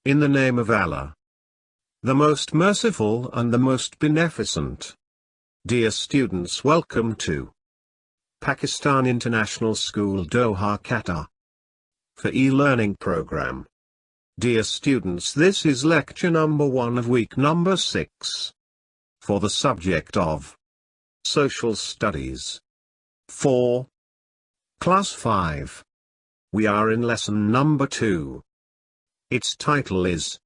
In the name of Allah, the most merciful and the most beneficent. Dear students, welcome to Pakistan International School, Doha, Qatar, for e-learning program. Dear students, this is lecture number 1 of week number 6 for the subject of Social Studies 4, Class 5. We are in lesson number 2. Its title is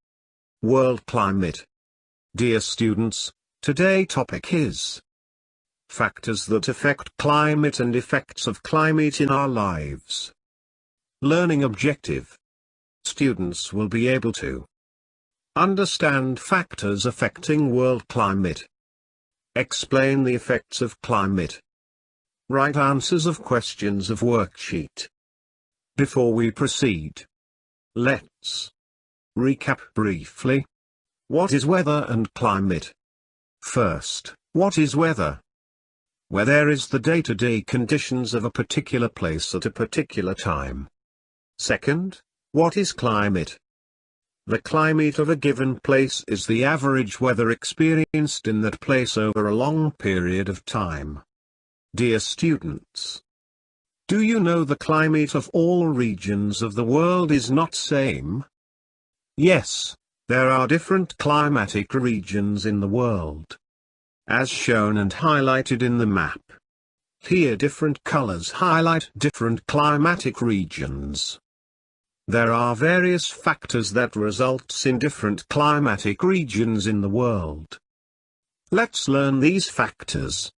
World Climate. Dear students, today's topic is factors that affect climate and effects of climate in our lives. Learning objective. Students will be able to understand factors affecting world climate, explain the effects of climate, write answers of questions of worksheet. Before we proceed, let's recap briefly. What is weather and climate? First, what is weather? Weather is the day-to-day conditions of a particular place at a particular time. Second, what is climate? The climate of a given place is the average weather experienced in that place over a long period of time. Dear students, do you know the climate of all regions of the world is not same? Yes, there are different climatic regions in the world, as shown and highlighted in the map. Here different colors highlight different climatic regions. There are various factors that results in different climatic regions in the world. Let's learn these factors.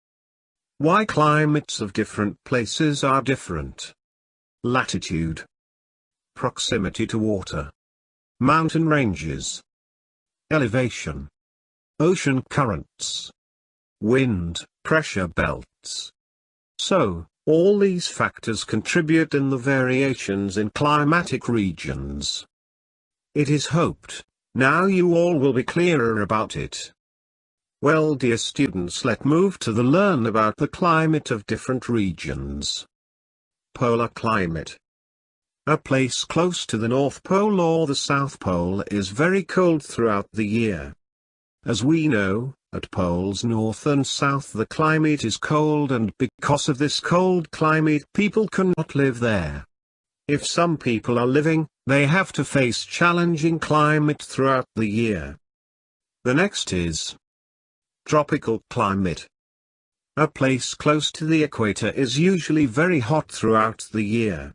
Why climates of different places are different. Latitude, proximity to water, mountain ranges, elevation, ocean currents, wind, pressure belts. So, all these factors contribute in the variations in climatic regions. It is hoped, now you all will be clearer about it. Well, dear students, let's move to learn about the climate of different regions. Polar climate. A place close to the North Pole or the South Pole is very cold throughout the year. As we know, at poles north and south the climate is cold, and because of this cold climate people cannot live there. If some people are living, they have to face challenging climate throughout the year. The next is tropical climate. A place close to the equator is usually very hot throughout the year.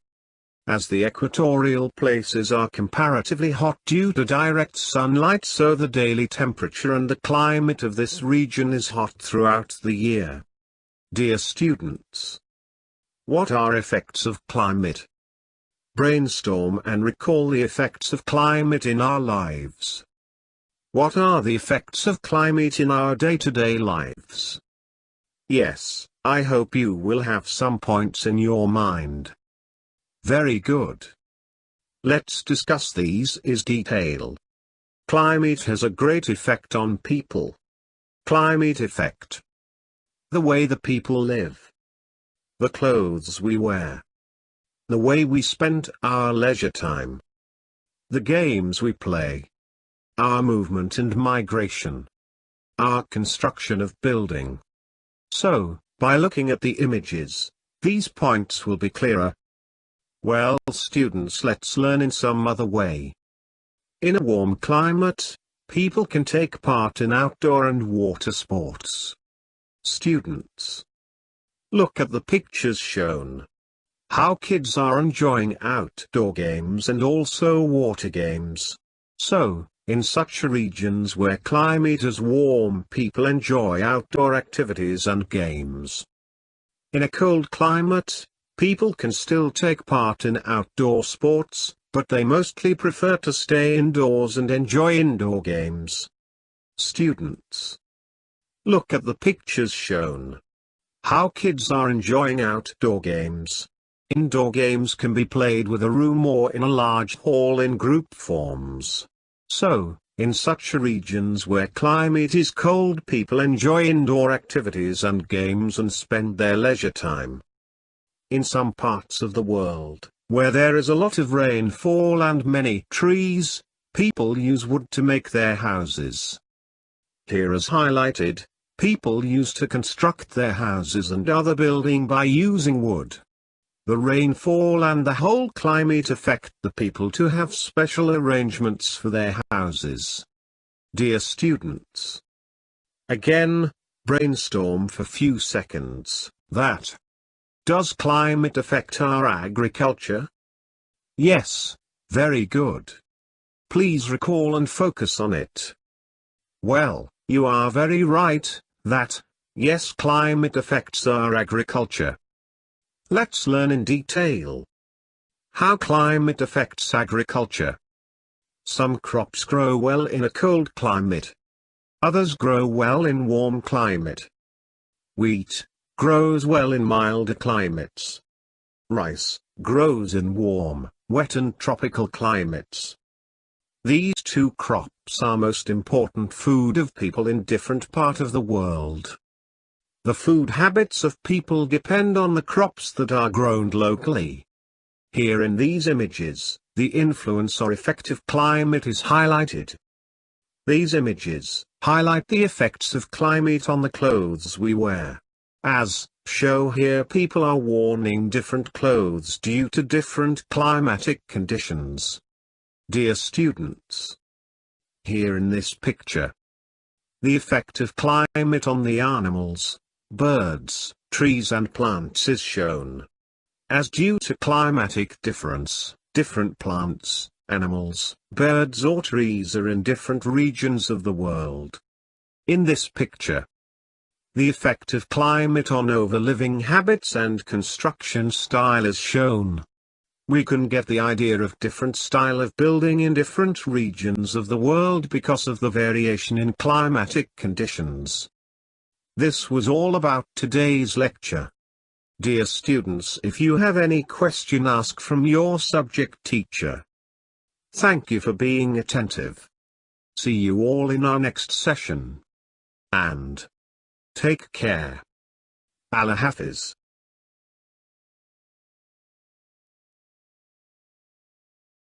As the equatorial places are comparatively hot due to direct sunlight, so the daily temperature and the climate of this region is hot throughout the year. Dear students, what are effects of climate? Brainstorm and recall the effects of climate in our lives. What are the effects of climate in our day-to-day lives? Yes, I hope you will have some points in your mind. Very good. Let's discuss these in detail. Climate has a great effect on people. Climate effect. The way the people live. The clothes we wear. The way we spend our leisure time. The games we play. Our movement and migration. Our construction of building. So, by looking at the images, these points will be clearer. Well, students, let's learn in some other way. In a warm climate, people can take part in outdoor and water sports. Students, look at the pictures shown. How kids are enjoying outdoor games and also water games. So, in such regions where climate is warm, people enjoy outdoor activities and games. In a cold climate, people can still take part in outdoor sports, but they mostly prefer to stay indoors and enjoy indoor games. Students, look at the pictures shown. How kids are enjoying outdoor games. Indoor games can be played with a room or in a large hall in group forms. So, in such regions where climate is cold, people enjoy indoor activities and games and spend their leisure time. In some parts of the world, where there is a lot of rainfall and many trees, People use wood to make their houses. Here as highlighted, people used to construct their houses and other building by using wood. The rainfall and the whole climate affect the people to have special arrangements for their houses. Dear students, again, brainstorm for few seconds. That. Does climate affect our agriculture? Yes, very good. Please recall and focus on it. Well, you are very right, that, yes, climate affects our agriculture. Let's learn in detail how climate affects agriculture. Some crops grow well in a cold climate. Others grow well in warm climate. Wheat grows well in milder climates. Rice grows in warm, wet and tropical climates. These two crops are most important food of people in different part of the world. The food habits of people depend on the crops that are grown locally. Here in these images, the influence or effect of climate is highlighted. These images highlight the effects of climate on the clothes we wear. As show here, people are wearing different clothes due to different climatic conditions. Dear students, here in this picture, the effect of climate on the animals, birds, trees and plants is shown. As due to climatic difference, different plants, animals, birds or trees are in different regions of the world. In this picture, the effect of climate on our living habits and construction style is shown. We can get the idea of different style of building in different regions of the world because of the variation in climatic conditions. This was all about today's lecture. Dear students, if you have any question, ask from your subject teacher. Thank you for being attentive. See you all in our next session. And take care. Allah Hafiz.